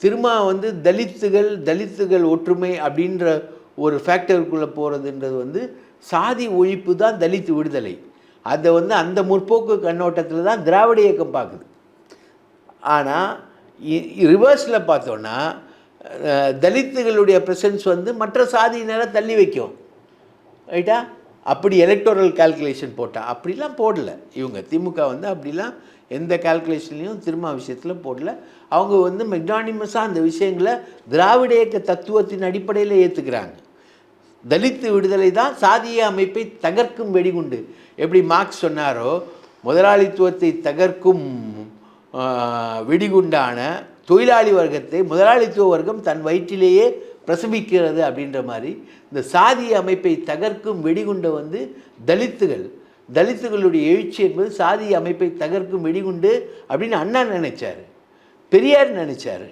திரும்ப வந்து தலித்துகள் ஒற்றுமை அப்படின்ற ஒரு ஃபேக்டருக்குள்ளே போகிறதுன்றது வந்து சாதி ஒழிப்பு தான் தலித் விடுதலை. அதை வந்து அந்த முற்போக்கு கண்ணோட்டத்தில் தான் திராவிட இயக்கம் பார்க்குது. ஆனால் ரிவர்ஸில் பார்த்தோன்னா தலித்துகளுடைய ப்ரெசன்ஸ் வந்து மற்ற சாதியினரை தள்ளி வைக்கும். ரைட்டா? அப்படி எலக்டோரல் கால்குலேஷன் போட்டால் அப்படிலாம் போடல இவங்க. திமுக வந்து அப்படிலாம் எந்த கால்குலேஷன்லையும் திரும்ப விஷயத்தில் போடல. அவங்க வந்து மெக்னானிமஸாக அந்த விஷயங்களை திராவிட இயக்க தத்துவத்தின் அடிப்படையில் ஏற்றுக்கிறாங்க. தலித்து விடுதலை தான் சாதிய அமைப்பை தகர்க்கும் வெடிகுண்டு. எப்படி மார்க்ஸ் சொன்னாரோ, முதலாளித்துவத்தை தகர்க்கும் வெடிகுண்டான தொழிலாளி வர்க்கத்தை முதலாளித்துவ வர்க்கம் தன் வயிற்றிலேயே பிரசவிக்கிறது அப்படின்ற மாதிரி இந்த சாதிய அமைப்பை தகர்க்கும் வெடிகுண்டை வந்து தலித்துகளுடைய எழுச்சி என்பது சாதிய அமைப்பை தகர்க்கும் வெடிகுண்டு அப்படின்னு அண்ணா நினைச்சார், பெரியார் நினைச்சார்.